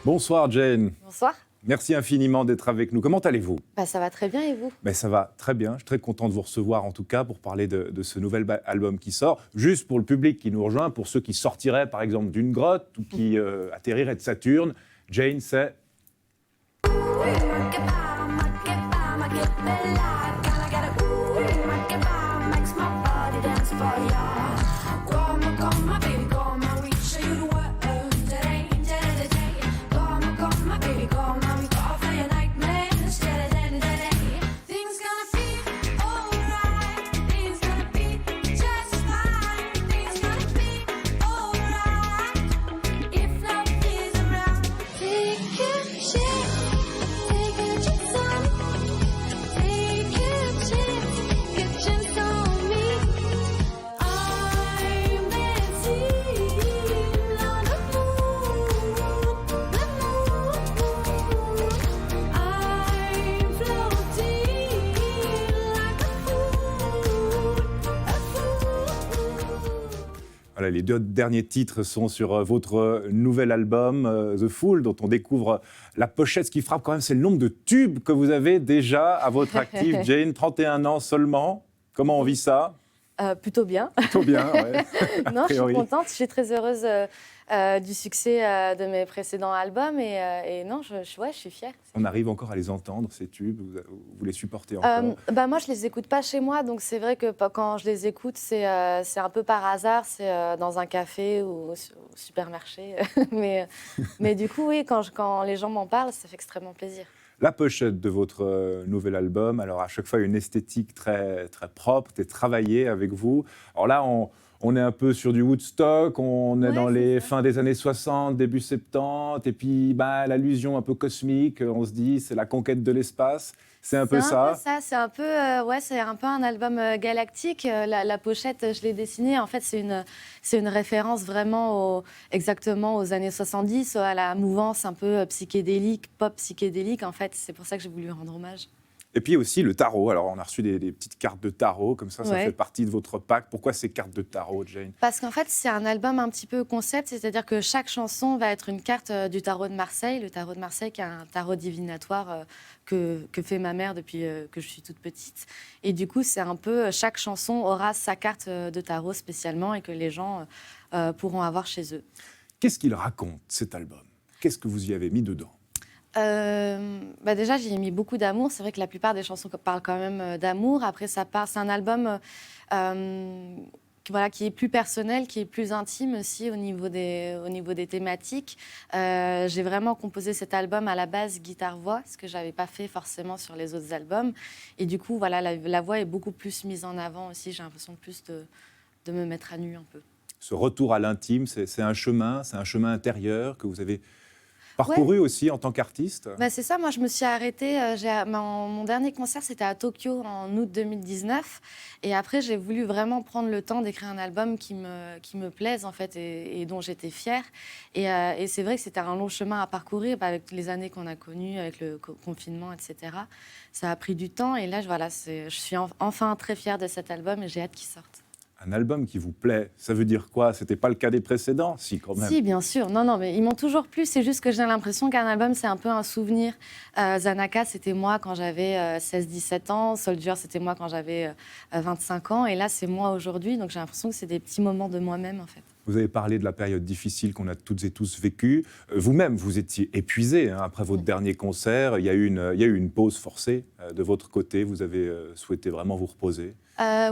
Bonsoir Jane. Bonsoir. Merci infiniment d'être avec nous. Comment allez-vous ? Ça va très bien et vous ? Ça va très bien. Je suis très content de vous recevoir en tout cas pour parler de ce nouvel album qui sort. Juste pour le public qui nous rejoint, pour ceux qui sortiraient par exemple d'une grotte ou qui atterriraient de Saturne, Jane c'est... Voilà, les deux derniers titres sont sur votre nouvel album, The Fool, dont on découvre la pochette. Ce qui frappe quand même, c'est le nombre de tubes que vous avez déjà à votre actif, Jane. 31 ans seulement. Comment on vit ça ? Plutôt bien. Plutôt bien, ouais. Non, je suis contente. Je suis très heureuse du succès de mes précédents albums. Et non, je suis fière. On arrive encore à les entendre, ces tubes. Vous les supportez encore ? Moi, je ne les écoute pas chez moi. Donc, c'est vrai que quand je les écoute, c'est un peu par hasard. C'est dans un café ou au supermarché. mais du coup, oui, quand les gens m'en parlent, ça fait extrêmement plaisir. La pochette de votre nouvel album, alors à chaque fois une esthétique très, très propre, très travaillée avec vous. Alors là, on est un peu sur du Woodstock, on est dans les fins des années 60, début 70, et puis l'allusion un peu cosmique, on se dit c'est la conquête de l'espace. C'est un peu ça. C'est un peu un album galactique. La pochette, je l'ai dessinée. En fait, c'est une référence vraiment exactement aux années 70, à la mouvance un peu psychédélique, pop psychédélique. En fait, c'est pour ça que j'ai voulu rendre hommage. Et puis aussi le tarot. Alors, on a reçu des petites cartes de tarot, comme ça fait partie de votre pack. Pourquoi ces cartes de tarot, Jane ? Parce qu'en fait, c'est un album un petit peu concept, c'est-à-dire que chaque chanson va être une carte du tarot de Marseille. Le tarot de Marseille, qui est un tarot divinatoire que fait ma mère depuis que je suis toute petite. Et du coup, c'est un peu, chaque chanson aura sa carte de tarot spécialement et que les gens pourront avoir chez eux. Qu'est-ce qu'il raconte, cet album ? Qu'est-ce que vous y avez mis dedans ? Déjà, j'y ai mis beaucoup d'amour. C'est vrai que la plupart des chansons parlent quand même d'amour. Après, c'est un album qui est plus personnel, qui est plus intime aussi au niveau des thématiques. J'ai vraiment composé cet album à la base guitare-voix, ce que je n'avais pas fait forcément sur les autres albums. Et du coup, la voix est beaucoup plus mise en avant aussi. J'ai l'impression plus de me mettre à nu un peu. Ce retour à l'intime, c'est un chemin intérieur que vous avez parcouru aussi en tant qu'artiste. C'est ça, moi je me suis arrêtée, mon dernier concert c'était à Tokyo en août 2019 et après j'ai voulu vraiment prendre le temps d'écrire un album qui me plaise en fait et dont j'étais fière et c'est vrai que c'était un long chemin à parcourir avec les années qu'on a connues, avec le confinement, etc. Ça a pris du temps et là je suis enfin très fière de cet album et j'ai hâte qu'il sorte. Un album qui vous plaît, ça veut dire quoi ? C'était pas le cas des précédents ? Si, quand même. Si, bien sûr. Non, mais ils m'ont toujours plu. C'est juste que j'ai l'impression qu'un album, c'est un peu un souvenir. Zanaka, c'était moi quand j'avais 16-17 ans. Soldier, c'était moi quand j'avais 25 ans. Et là, c'est moi aujourd'hui. Donc, j'ai l'impression que c'est des petits moments de moi-même, en fait. Vous avez parlé de la période difficile qu'on a toutes et tous vécue. Vous-même, vous étiez épuisé après votre dernier concert. Il y a eu une pause forcée de votre côté. Vous avez souhaité vraiment vous reposer.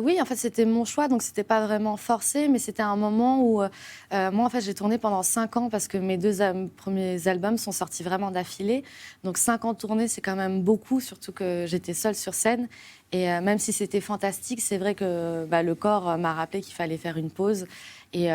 Oui, en fait, c'était mon choix, donc c'était pas vraiment forcé, mais c'était un moment où moi, en fait, j'ai tourné pendant 5 ans parce que mes 2 premiers albums sont sortis vraiment d'affilée. Donc 5 ans tournés, c'est quand même beaucoup, surtout que j'étais seule sur scène. Et même si c'était fantastique, c'est vrai que le corps m'a rappelé qu'il fallait faire une pause. Et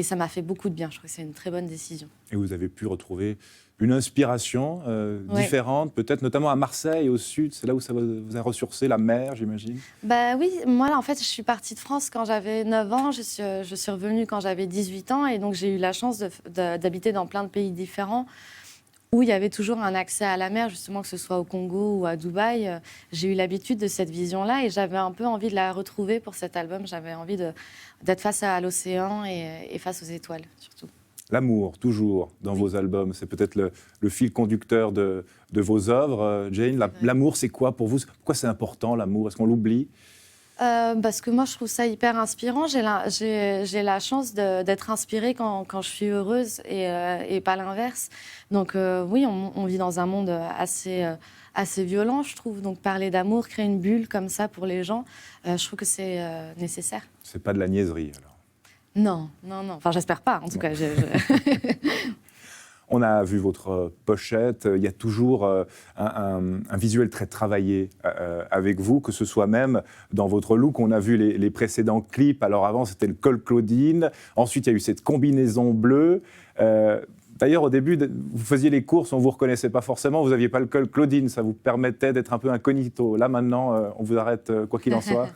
ça m'a fait beaucoup de bien. Je crois que c'est une très bonne décision. Et vous avez pu retrouver une inspiration différente, peut-être notamment à Marseille, au sud. C'est là où ça vous a ressourcé, la mer, j'imagine. Oui, moi, là, en fait, je suis partie de France quand j'avais 9 ans. Je suis revenue quand j'avais 18 ans. Et donc, j'ai eu la chance d'habiter dans plein de pays différents où il y avait toujours un accès à la mer, justement, que ce soit au Congo ou à Dubaï. J'ai eu l'habitude de cette vision-là et j'avais un peu envie de la retrouver pour cet album. J'avais envie d'être face à l'océan et face aux étoiles, surtout. L'amour, toujours, dans vos albums, c'est peut-être le fil conducteur de vos œuvres. Jane, l'amour, c'est quoi pour vous? Pourquoi c'est important, l'amour? Est-ce qu'on l'oublie? Parce que moi, je trouve ça hyper inspirant. J'ai la chance d'être inspirée quand je suis heureuse et pas l'inverse. Donc oui, on vit dans un monde assez violent, je trouve. Donc parler d'amour, créer une bulle comme ça pour les gens, je trouve que c'est nécessaire. C'est pas de la niaiserie, alors? Non. Enfin, j'espère pas, en tout cas. On a vu votre pochette, il y a toujours un visuel très travaillé avec vous, que ce soit même dans votre look. On a vu les précédents clips. Alors avant, c'était le col Claudine. Ensuite, il y a eu cette combinaison bleue. D'ailleurs, au début, vous faisiez les courses, on ne vous reconnaissait pas forcément. Vous n'aviez pas le col Claudine. Ça vous permettait d'être un peu incognito. Là, maintenant, on vous arrête quoi qu'il en soit.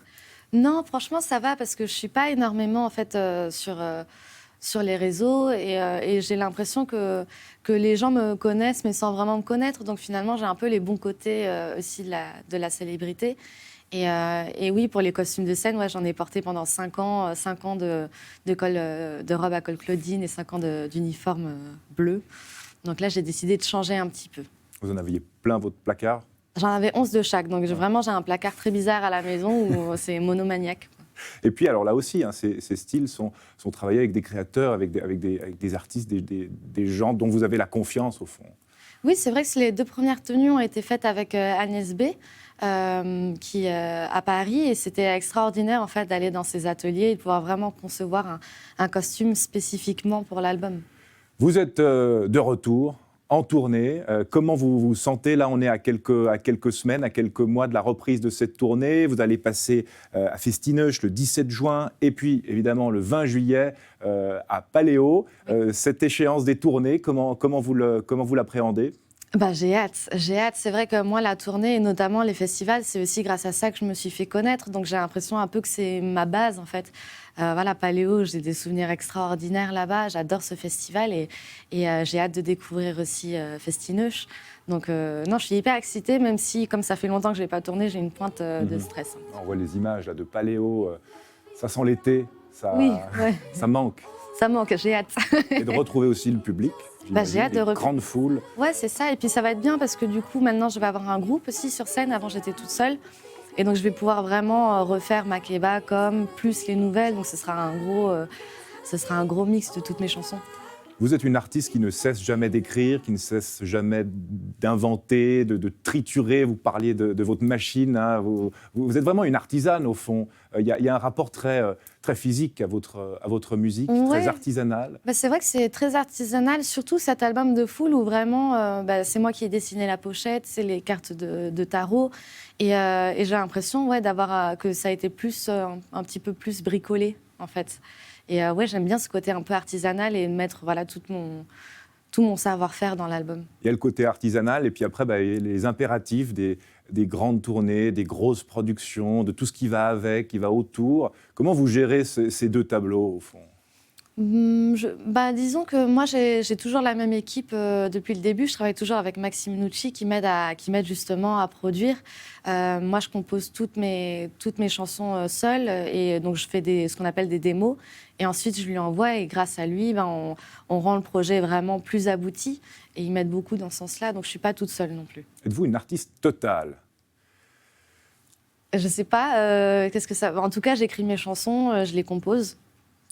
Non, franchement, ça va parce que je ne suis pas énormément en fait, sur les réseaux et j'ai l'impression que les gens me connaissent mais sans vraiment me connaître. Donc finalement, j'ai un peu les bons côtés aussi de la célébrité. Et oui, pour les costumes de scène, ouais, j'en ai porté pendant 5 ans, 5 ans de robe à col Claudine et 5 ans d'uniforme bleu. Donc là, j'ai décidé de changer un petit peu. Vous en aviez plein votre placard? J'en avais 11 de chaque, donc vraiment j'ai un placard très bizarre à la maison où c'est monomaniaque. Et puis alors là aussi, hein, ces styles sont travaillés avec des créateurs, avec des artistes, des gens dont vous avez la confiance au fond. Oui, c'est vrai que les 2 premières tenues ont été faites avec Agnès B, à Paris, et c'était extraordinaire en fait d'aller dans ces ateliers et de pouvoir vraiment concevoir un costume spécifiquement pour l'album. Vous êtes de retour en tournée. Comment vous vous sentez? Là, on est à quelques semaines, à quelques mois de la reprise de cette tournée. Vous allez passer à Festineuch le 17 juin et puis, évidemment, le 20 juillet à Paléo. Cette échéance des tournées, comment vous l'appréhendez? J'ai hâte. C'est vrai que moi, la tournée et notamment les festivals, c'est aussi grâce à ça que je me suis fait connaître. Donc j'ai l'impression un peu que c'est ma base, en fait. Voilà, Paléo, j'ai des souvenirs extraordinaires là-bas. J'adore ce festival et j'ai hâte de découvrir aussi Festineuch. Donc non, je suis hyper excitée, même si, comme ça fait longtemps que je n'ai pas tourné, j'ai une pointe de stress. On voit les images là, de Paléo. Ça sent l'été. Oui, ouais. Ça manque. Ça manque, j'ai hâte. Et de retrouver aussi le public. J'ai hâte de retrouver. Grande foule. Ouais, c'est ça. Et puis ça va être bien parce que du coup, maintenant, je vais avoir un groupe aussi sur scène. Avant, j'étais toute seule. Et donc, je vais pouvoir vraiment refaire Makeba comme plus les nouvelles. Donc, ce sera un gros mix de toutes mes chansons. Vous êtes une artiste qui ne cesse jamais d'écrire, qui ne cesse jamais d'inventer, de triturer. Vous parliez de votre machine. Hein. Vous êtes vraiment une artisane, au fond. Il y a un rapport très physique à votre musique, ouais. Très artisanal. C'est vrai que c'est très artisanal, surtout cet album de Foule où vraiment, c'est moi qui ai dessiné la pochette, c'est les cartes de tarot. Et j'ai l'impression que ça a été un petit peu plus bricolé, en fait. Et j'aime bien ce côté un peu artisanal et mettre tout mon savoir-faire dans l'album. Il y a le côté artisanal et puis après, les impératifs des grandes tournées, des grosses productions, de tout ce qui va avec, qui va autour. Comment vous gérez ces 2 tableaux, au fond? Disons que moi, j'ai toujours la même équipe depuis le début. Je travaille toujours avec Maxime Nucci qui m'aide justement à produire. Moi, je compose toutes mes chansons seule et donc je fais ce qu'on appelle des démos. Et ensuite, je lui envoie et grâce à lui, on rend le projet vraiment plus abouti. Et il m'aide beaucoup dans ce sens-là, donc je ne suis pas toute seule non plus. Êtes-vous une artiste totale? Je ne sais pas. Qu'est-ce que ça... En tout cas, j'écris mes chansons, je les compose,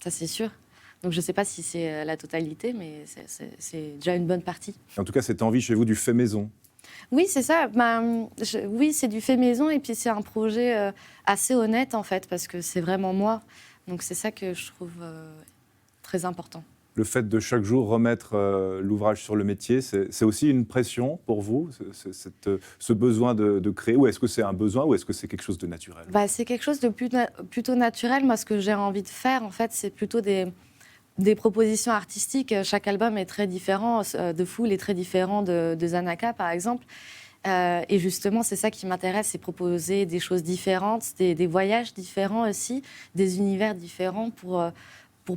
ça c'est sûr. Donc je ne sais pas si c'est la totalité, mais c'est déjà une bonne partie. En tout cas, cette envie chez vous du fait maison. Oui, c'est ça. Oui, c'est du fait maison et puis c'est un projet assez honnête en fait, parce que c'est vraiment moi. Donc c'est ça que je trouve très important. Le fait de chaque jour remettre l'ouvrage sur le métier, c'est aussi une pression pour vous, ce besoin de créer? Ou est-ce que c'est un besoin ou est-ce que c'est quelque chose de naturel? C'est quelque chose de plutôt naturel. Moi, ce que j'ai envie de faire, en fait, c'est plutôt des propositions artistiques. Chaque album est très différent. De Foule est très différent de Zanaka, par exemple. Et justement, c'est ça qui m'intéresse, c'est proposer des choses différentes, des voyages différents aussi, des univers différents pour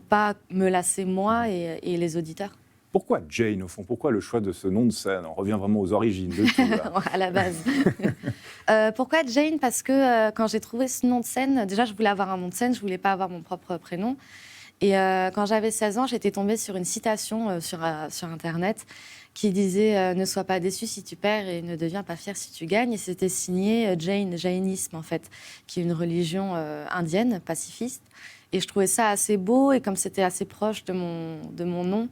pas me lasser moi et les auditeurs. Pourquoi Jane, au fond? Pourquoi le choix de ce nom de scène? On revient vraiment aux origines de tout, là. À la base. Pourquoi Jane? Parce que quand j'ai trouvé ce nom de scène, déjà, je voulais avoir un nom de scène, je voulais pas avoir mon propre prénom. Et quand j'avais 16 ans, j'étais tombée sur une citation sur Internet qui disait ne sois pas déçu si tu perds et ne deviens pas fier si tu gagnes. Et c'était signé Jainisme, en fait, qui est une religion indienne, pacifiste. Et je trouvais ça assez beau. Et comme c'était assez proche de mon nom,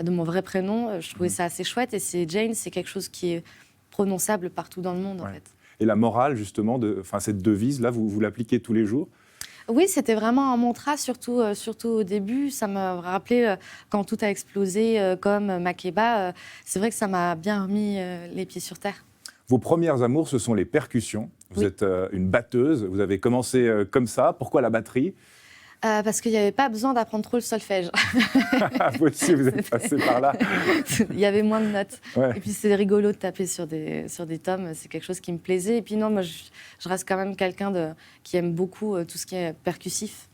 de mon vrai prénom, je trouvais ça assez chouette. Et Jane, c'est quelque chose qui est prononçable partout dans le monde, en fait. Et la morale, justement, cette devise-là, vous l'appliquez tous les jours? Oui, c'était vraiment un mantra, surtout au début. Ça m'a rappelé quand tout a explosé, comme Makeba. C'est vrai que ça m'a bien remis les pieds sur terre. Vos premières amours, ce sont les percussions. Vous êtes une batteuse. Vous avez commencé comme ça. Pourquoi la batterie? Parce qu'il n'y avait pas besoin d'apprendre trop le solfège. Vous aussi, vous êtes passé par là. Il y avait moins de notes. Ouais. Et puis, c'est rigolo de taper sur des tomes. C'est quelque chose qui me plaisait. Et puis, non, moi, je reste quand même quelqu'un qui aime beaucoup tout ce qui est percussif.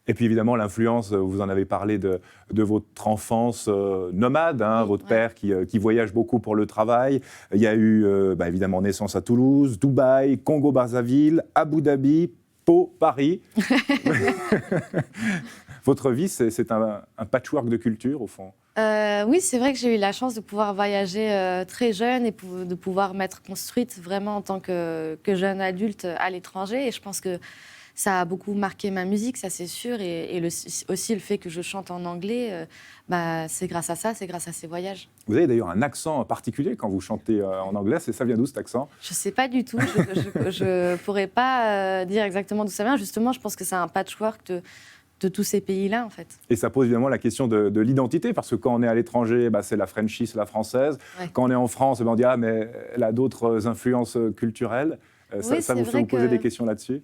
Et puis, évidemment, l'influence, vous en avez parlé de votre enfance nomade, hein, votre père qui voyage beaucoup pour le travail. Il y a eu, évidemment, naissance à Toulouse, Dubaï, Congo-Brazzaville, Abu Dhabi, Pau, Paris. Votre vie, c'est un patchwork de culture, au fond. Oui, c'est vrai que j'ai eu la chance de pouvoir voyager très jeune et de pouvoir m'être construite vraiment en tant que jeune adulte à l'étranger. Et je pense que ça a beaucoup marqué ma musique, ça c'est sûr. Et aussi le fait que je chante en anglais, c'est grâce à ça, c'est grâce à ces voyages. Vous avez d'ailleurs un accent particulier quand vous chantez en anglais. Ça vient d'où, cet accent? Je ne sais pas du tout. Je ne pourrais pas dire exactement d'où ça vient. Justement, je pense que c'est un patchwork de tous ces pays-là, en fait. Et ça pose évidemment la question de l'identité, parce que quand on est à l'étranger, c'est la Frenchie, c'est la française. Ouais. Quand on est en France, on dit « Ah, mais elle a d'autres influences culturelles ». Ça vous fait vous poser des questions là-dessus?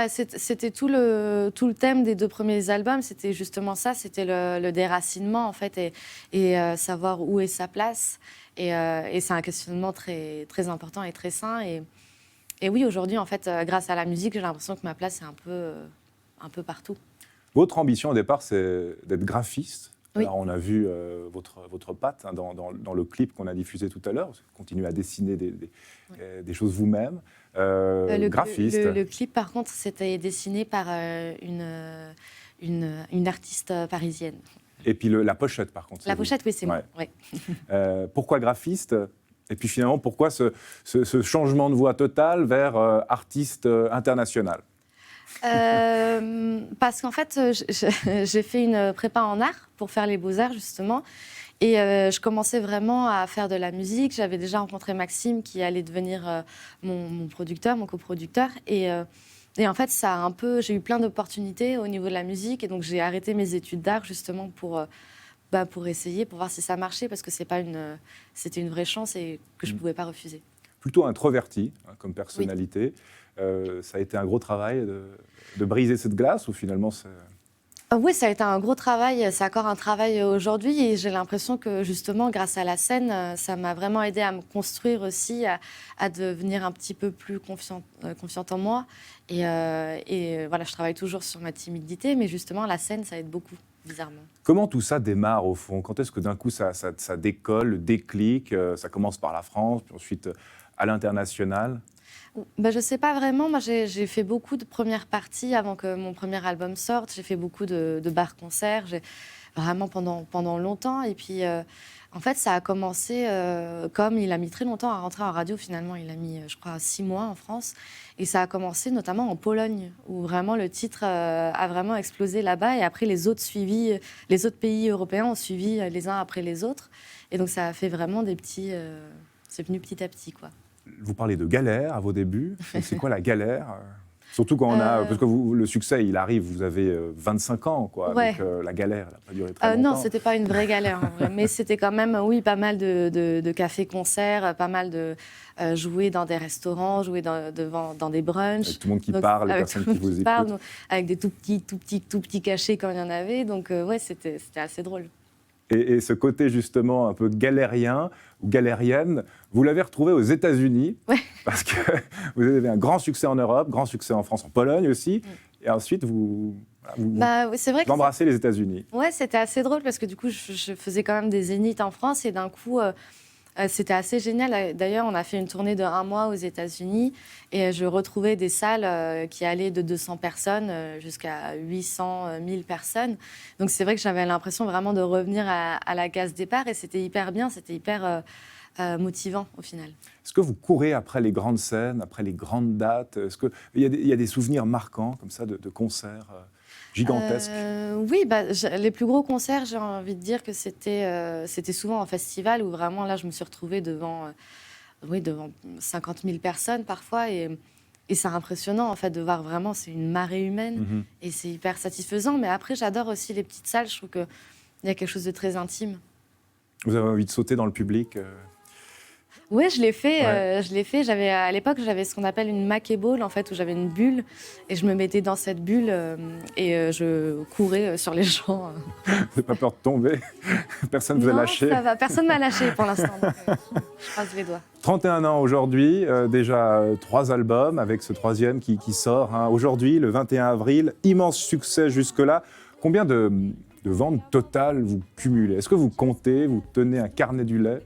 C'était tout le thème des 2 premiers albums, c'était justement ça, c'était le déracinement, en fait, et savoir où est sa place. Et c'est un questionnement très, très important et très sain. Et oui, aujourd'hui, en fait, grâce à la musique, j'ai l'impression que ma place est un peu partout. Votre ambition, au départ, c'est d'être graphiste. Oui. Alors, on a vu votre patte dans le clip qu'on a diffusé tout à l'heure. Vous continuez à dessiner des choses vous-même. Graphiste. Le clip, par contre, c'était dessiné par une artiste parisienne. Et puis la pochette, par contre. La pochette, oui, c'est moi. Ouais. Pourquoi graphiste? Et puis finalement, pourquoi ce changement de voie total vers artiste international? Parce qu'en fait, j'ai fait une prépa en art pour faire les beaux-arts, justement. Et je commençais vraiment à faire de la musique. J'avais déjà rencontré Maxime, qui allait devenir mon producteur, mon coproducteur. Et en fait, j'ai eu plein d'opportunités au niveau de la musique. Et donc, j'ai arrêté mes études d'art, justement, pour essayer, pour voir si ça marchait, parce que c'était une vraie chance et que je ne pouvais pas refuser. Plutôt introverti, comme personnalité. Oui. Ça a été un gros travail de briser cette glace, ou finalement Oui, ça a été un gros travail. C'est encore un travail aujourd'hui. Et j'ai l'impression que, justement, grâce à la scène, ça m'a vraiment aidée à me construire aussi, à devenir un petit peu plus confiante en moi. Et voilà, je travaille toujours sur ma timidité, mais justement, la scène, ça aide beaucoup, bizarrement. Comment tout ça démarre, au fond? Quand est-ce que d'un coup, ça décolle, le déclic? Ça commence par la France, puis ensuite à l'international? Je ne sais pas vraiment. Moi, j'ai fait beaucoup de premières parties avant que mon premier album sorte. J'ai fait beaucoup de bars-concerts, vraiment pendant longtemps. Et puis, en fait, ça a commencé comme il a mis très longtemps à rentrer en radio. Finalement, il a mis, je crois, 6 mois en France. Et ça a commencé notamment en Pologne, où vraiment le titre a vraiment explosé là-bas. Et après, les autres pays européens ont suivi les uns après les autres. Et donc, ça a fait vraiment c'est venu petit à petit, quoi. Vous parlez de galère à vos débuts. C'est quoi la galère? Surtout quand parce que le succès, il arrive, vous avez 25 ans, quoi. Ouais. Donc la galère, elle n'a pas duré très longtemps. Non, c'était pas une vraie galère, en vrai. Mais c'était quand même, oui, pas mal de cafés-concerts, pas mal de jouer dans des restaurants, jouer dans des brunchs. Avec tout le monde qui parle, les personnes qui vous écoutent. Avec des tout petits cachets quand il y en avait. Donc, ouais, c'était assez drôle. Et ce côté, justement, un peu galérien ou galérienne, vous l'avez retrouvé aux États-Unis, ouais. Parce que vous avez un grand succès en Europe, grand succès en France, en Pologne aussi, et ensuite vous embrassez les États-Unis. Ouais, c'était assez drôle parce que du coup, je faisais quand même des zéniths en France et d'un coup, C'était assez génial. D'ailleurs, on a fait une tournée de 1 mois aux États-Unis et je retrouvais des salles qui allaient de 200 personnes jusqu'à 800, 1000 personnes. Donc c'est vrai que j'avais l'impression vraiment de revenir à la case départ et c'était hyper bien, c'était hyper motivant au final. Est-ce que vous courez après les grandes scènes, après les grandes dates? Est-ce qu'il y a des souvenirs marquants comme ça de concerts gigantesques? Oui, les plus gros concerts, j'ai envie de dire que c'était souvent en festival où vraiment là, je me suis retrouvée devant 50 000 personnes parfois et c'est impressionnant en fait de voir vraiment, c'est une marée humaine et c'est hyper satisfaisant. Mais après, j'adore aussi les petites salles, je trouve qu'il y a quelque chose de très intime. Vous avez envie de sauter dans le public? Oui, je l'ai fait. Ouais. Je l'ai fait. À l'époque, j'avais ce qu'on appelle une Mackey Ball, en fait, où j'avais une bulle et je me mettais dans cette bulle et je courais sur les gens. Vous n'avez pas peur de tomber? Personne ne vous a Non, lâché? ça va. Personne m'a lâché pour l'instant. Donc, je croise les doigts. 31 ans aujourd'hui, déjà 3 albums avec ce 3e qui sort aujourd'hui, le 21 avril. Immense succès jusque-là. Combien de ventes totales vous cumulez? Est-ce que vous comptez, vous tenez un carnet du lait?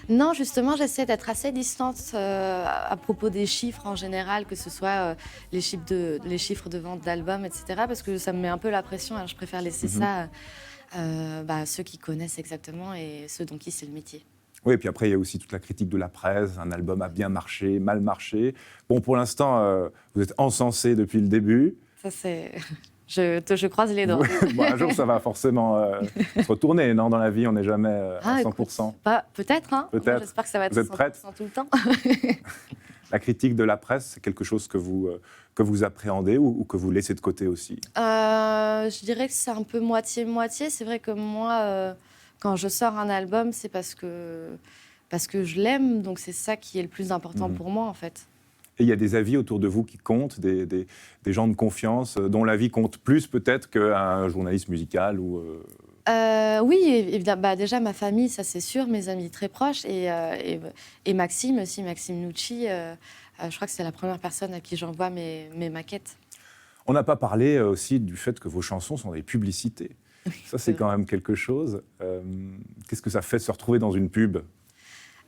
Non, justement, j'essaie d'être assez distante à propos des chiffres en général, que ce soit les chiffres de vente d'albums, etc. Parce que ça me met un peu la pression. Alors je préfère laisser ça à ceux qui connaissent exactement et ceux dont qui c'est le métier. Oui, et puis après, il y a aussi toute la critique de la presse. Un album a bien marché, mal marché. Bon, pour l'instant, vous êtes encensé depuis le début. Ça, c'est... Je croise les doigts. Bon, un jour, ça va forcément se retourner, non? Dans la vie, on n'est jamais à 100%. Peut-être, hein. Peut-être. Moi, j'espère que ça va être Vous êtes 100% prête? tout le temps. La critique de la presse, c'est quelque chose que vous appréhendez ou que vous laissez de côté aussi? Je dirais que c'est un peu moitié-moitié. C'est vrai que moi, quand je sors un album, c'est parce que je l'aime. Donc c'est ça qui est le plus important pour moi, en fait. Et il y a des avis autour de vous qui comptent, des gens de confiance, dont l'avis compte plus peut-être qu'un journaliste musical ou... Oui, évidemment. Déjà ma famille, ça c'est sûr, mes amis très proches et Maxime aussi, Maxime Nucci. Je crois que c'est la première personne à qui j'envoie mes maquettes. On n'a pas parlé aussi du fait que vos chansons sont des publicités. Ça, c'est quand même quelque chose. Qu'est-ce que ça fait de se retrouver dans une pub?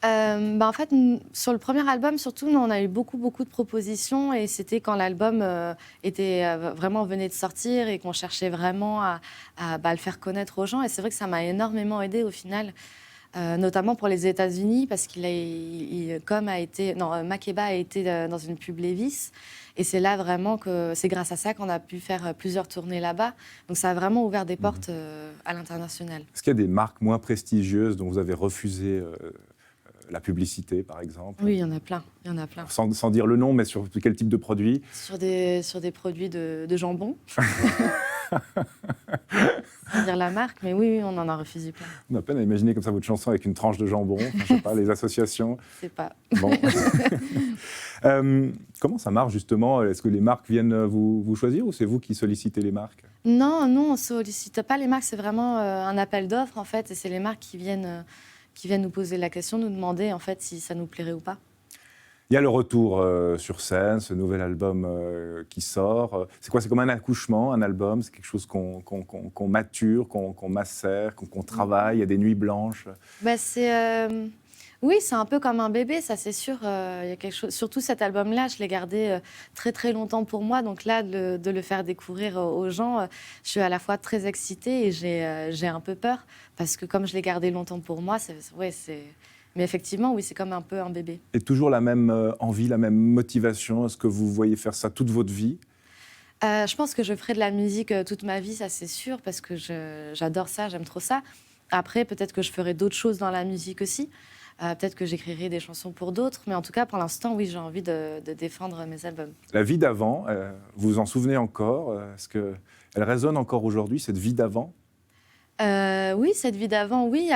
En fait, sur le premier album, surtout, nous, on a eu beaucoup de propositions et c'était quand l'album vraiment venait de sortir et qu'on cherchait vraiment à le faire connaître aux gens. Et c'est vrai que ça m'a énormément aidée au final, notamment pour les États-Unis, parce Makeba a été dans une pub Levi's. Et c'est là vraiment c'est grâce à ça qu'on a pu faire plusieurs tournées là-bas. Donc ça a vraiment ouvert des portes à l'international. Est-ce qu'il y a des marques moins prestigieuses dont vous avez refusé la publicité, par exemple? Oui, il y en a plein. Sans dire le nom, mais sur quel type de produit? Sur des produits de jambon. Sans dire la marque, mais oui, on en a refusé plein. On a peine à imaginer comme ça votre chanson avec une tranche de jambon. Enfin, je sais pas, les associations. Je sais pas. Bon. Comment ça marche justement? Est-ce que les marques viennent vous choisir ou c'est vous qui sollicitez les marques? Non, on ne sollicite pas les marques. C'est vraiment un appel d'offres en fait, et c'est les marques qui viennent nous poser la question, nous demander en fait si ça nous plairait ou pas. Il y a le retour sur scène, ce nouvel album qui sort. C'est quoi? C'est comme un accouchement, un album? C'est quelque chose qu'on mature, qu'on macère, qu'on travaille? Il y a des nuits blanches? Oui, c'est un peu comme un bébé, ça c'est sûr. Il y a quelque chose. Surtout cet album-là, je l'ai gardé très très longtemps pour moi. Donc là, de le faire découvrir aux gens, je suis à la fois très excitée et j'ai un peu peur parce que comme je l'ai gardé longtemps pour moi, mais effectivement, oui, c'est comme un peu un bébé. Et toujours la même envie, la même motivation? Est-ce que vous voyez faire ça toute votre vie? Je pense que je ferai de la musique toute ma vie, ça c'est sûr, parce que j'adore ça, j'aime trop ça. Après, peut-être que je ferai d'autres choses dans la musique aussi. Peut-être que j'écrirai des chansons pour d'autres. Mais en tout cas, pour l'instant, oui, j'ai envie de défendre mes albums. La vie d'avant, vous vous en souvenez encore? Est-ce qu'elle résonne encore aujourd'hui, cette vie d'avant? Oui, cette vie d'avant, oui.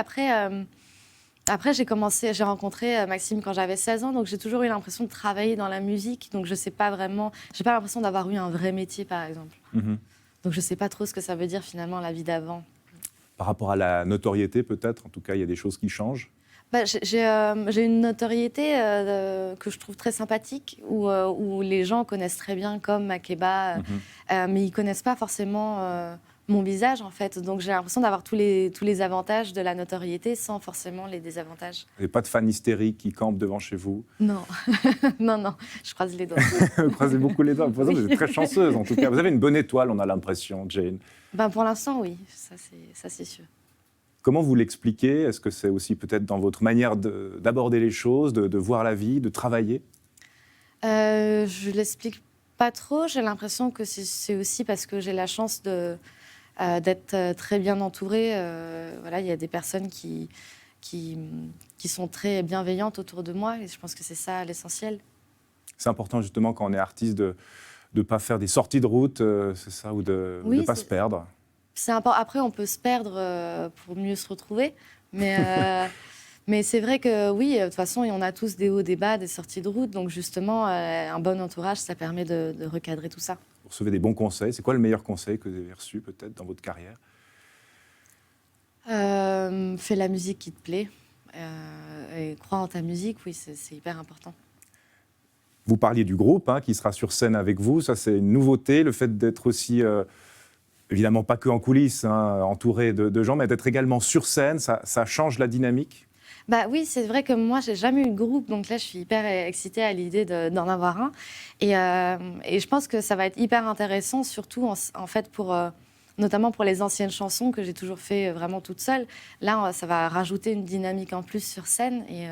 Après, j'ai rencontré Maxime quand j'avais 16 ans, donc j'ai toujours eu l'impression de travailler dans la musique. Donc je sais pas vraiment, j'ai pas l'impression d'avoir eu un vrai métier, par exemple. Donc je sais pas trop ce que ça veut dire finalement la vie d'avant. Par rapport à la notoriété, peut-être, en tout cas, il y a des choses qui changent? J'ai une notoriété que je trouve très sympathique, où les gens connaissent très bien comme Makeba, mais ils connaissent pas forcément mon visage, en fait. Donc, j'ai l'impression d'avoir tous les avantages de la notoriété sans forcément les désavantages. Vous n'avez pas de fans hystériques qui campent devant chez vous? Non, non, je croise les doigts. Vous croisez beaucoup les doigts. Vous êtes très chanceuse, en tout cas. Vous avez une bonne étoile, on a l'impression, Jane. Ben, pour l'instant, oui, ça c'est sûr. Comment vous l'expliquez? Est-ce que c'est aussi peut-être dans votre manière d'aborder les choses, de voir la vie, de travailler? Je l'explique pas trop. J'ai l'impression que c'est aussi parce que j'ai la chance d'être très bien entourée. Voilà, il y a des personnes qui sont très bienveillantes autour de moi et je pense que c'est ça l'essentiel. C'est important justement quand on est artiste de ne pas faire des sorties de route, c'est ça, ou de ne pas se perdre. C'est important. Après, on peut se perdre pour mieux se retrouver, mais c'est vrai que oui, de toute façon, on a tous des hauts, des bas, des sorties de route, donc justement, un bon entourage, ça permet de recadrer tout ça. Vous recevez des bons conseils. C'est quoi le meilleur conseil que vous avez reçu peut-être dans votre carrière? Fais la musique qui te plaît et crois en ta musique, oui, c'est hyper important. Vous parliez du groupe qui sera sur scène avec vous, ça c'est une nouveauté, le fait d'être aussi, évidemment pas que en coulisses, entouré de gens, mais d'être également sur scène, ça change la dynamique? Bah oui, c'est vrai que moi, j'ai jamais eu de groupe, donc là, je suis hyper excitée à l'idée d'en avoir un. Et je pense que ça va être hyper intéressant, surtout en fait notamment pour les anciennes chansons que j'ai toujours fait vraiment toute seule. Là, ça va rajouter une dynamique en plus sur scène et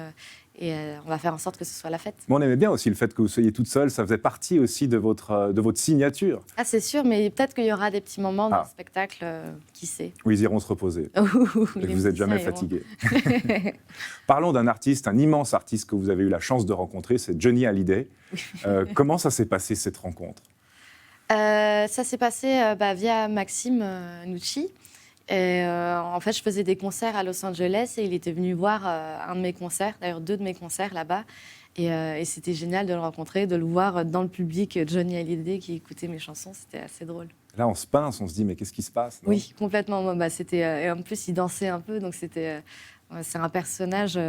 on va faire en sorte que ce soit la fête. Mais on aimait bien aussi le fait que vous soyez toute seule, ça faisait partie aussi de votre signature. Ah, c'est sûr, mais peut-être qu'il y aura des petits moments dans le spectacle, qui sait. Où ils iront se reposer. Et vous n'êtes jamais fatigué. Parlons d'un artiste, un immense artiste que vous avez eu la chance de rencontrer, c'est Johnny Hallyday. Comment ça s'est passé cette rencontre? Ça s'est passé via Maxime Nucci. Et, en fait, je faisais des concerts à Los Angeles et il était venu voir un de mes concerts, d'ailleurs 2 de mes concerts là-bas. Et c'était génial de le rencontrer, de le voir dans le public, Johnny Hallyday qui écoutait mes chansons, c'était assez drôle. Là, on se pince, on se dit, mais qu'est-ce qui se passe, non? Oui, complètement. Et en plus, il dansait un peu, donc c'est un personnage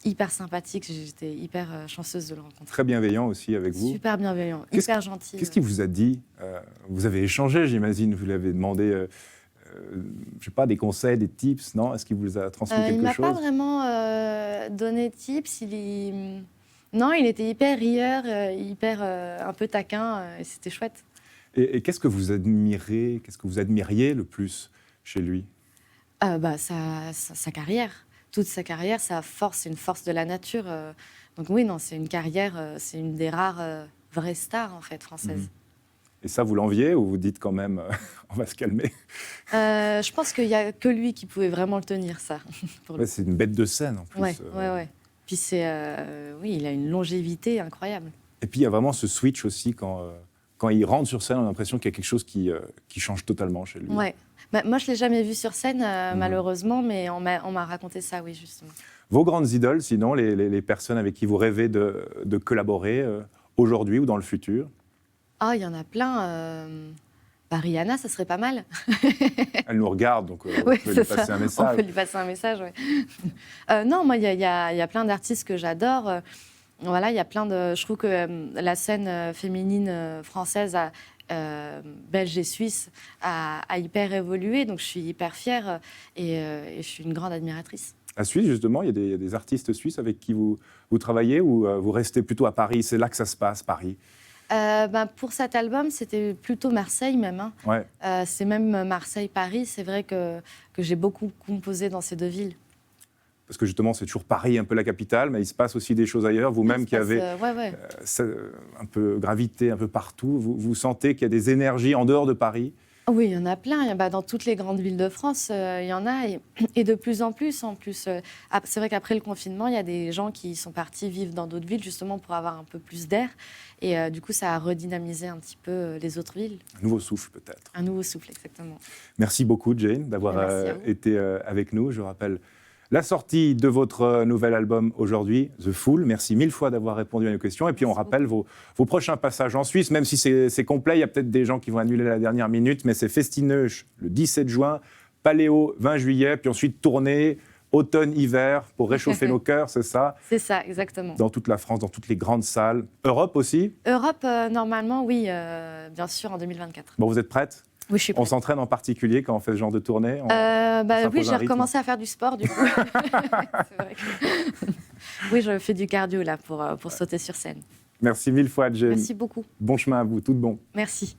hyper sympathique. J'étais hyper chanceuse de le rencontrer. Très bienveillant aussi avec vous. Super bienveillant, hyper gentil. Qu'est-ce qu'il vous a dit? Vous avez échangé, j'imagine, vous lui avez demandé... je ne sais pas, des conseils, des tips, non? Est-ce qu'il vous a transmis quelque chose? Il ne m'a pas vraiment donné de tips. Non, il était hyper rieur, hyper un peu taquin, et c'était chouette. Et qu'est-ce que vous admirez, qu'est-ce que vous admiriez le plus chez lui? Sa carrière. Toute sa carrière, sa force, c'est une force de la nature. Donc oui, non, c'est une carrière, c'est une des rares vraies stars, en fait, françaises. Et ça, vous l'enviez ou vous dites quand même, on va se calmer? Je pense qu'il n'y a que lui qui pouvait vraiment le tenir, ça. C'est une bête de scène, en plus. Ouais. Puis oui, il a une longévité incroyable. Et puis, il y a vraiment ce switch aussi, quand il rentre sur scène, on a l'impression qu'il y a quelque chose qui change totalement chez lui. Ouais. Moi, je ne l'ai jamais vu sur scène, malheureusement, mais on m'a raconté ça, oui, justement. Vos grandes idoles, sinon, les personnes avec qui vous rêvez de collaborer aujourd'hui ou dans le futur? Ah, il y en a plein. Rihanna, ça serait pas mal. Elle nous regarde, donc on peut lui passer un message. On peut lui passer un message, oui. Non, moi, il y a plein d'artistes que j'adore. Voilà, il y a plein de... Je trouve que la scène féminine française, belge et suisse, a hyper évolué. Donc, je suis hyper fière et je suis une grande admiratrice. À Suisse, justement, il y a des artistes suisses avec qui vous travaillez ou vous restez plutôt à Paris? C'est là que ça se passe, Paris? Pour cet album, c'était plutôt Marseille même. Ouais. C'est même Marseille-Paris. C'est vrai que j'ai beaucoup composé dans ces 2 villes. Parce que justement, c'est toujours Paris, un peu la capitale, mais il se passe aussi des choses ailleurs. Vous-même qui avez un peu gravité un peu partout, vous sentez qu'il y a des énergies en dehors de Paris? Oui, il y en a plein. Dans toutes les grandes villes de France, il y en a. Et de plus en plus. C'est vrai qu'après le confinement, il y a des gens qui sont partis vivre dans d'autres villes, justement pour avoir un peu plus d'air. Et du coup, ça a redynamisé un petit peu les autres villes. Un nouveau souffle, peut-être. Un nouveau souffle, exactement. Merci beaucoup, Jane, d'avoir été avec nous. Je rappelle la sortie de votre nouvel album aujourd'hui, The Fool. Merci 1000 fois d'avoir répondu à nos questions. Et puis, on rappelle vos prochains passages en Suisse, même si c'est complet. Il y a peut-être des gens qui vont annuler la dernière minute, mais c'est Festineuch le 17 juin, Paléo 20 juillet, puis ensuite tournée automne-hiver pour réchauffer nos cœurs, c'est ça? C'est ça, exactement. Dans toute la France, dans toutes les grandes salles. Europe aussi? Europe, normalement, oui, bien sûr, en 2024. Bon, vous êtes prête? Oui, je suis On prête. s'entraîne en particulier quand on fait ce genre de tournée? Oui, s'impose j'ai un rythme? recommencé à faire du sport, du coup. C'est vrai que- Oui, je fais du cardio là pour sauter sur scène. Merci mille fois, Jen. Merci beaucoup. Bon chemin à vous, tout de bon. Merci.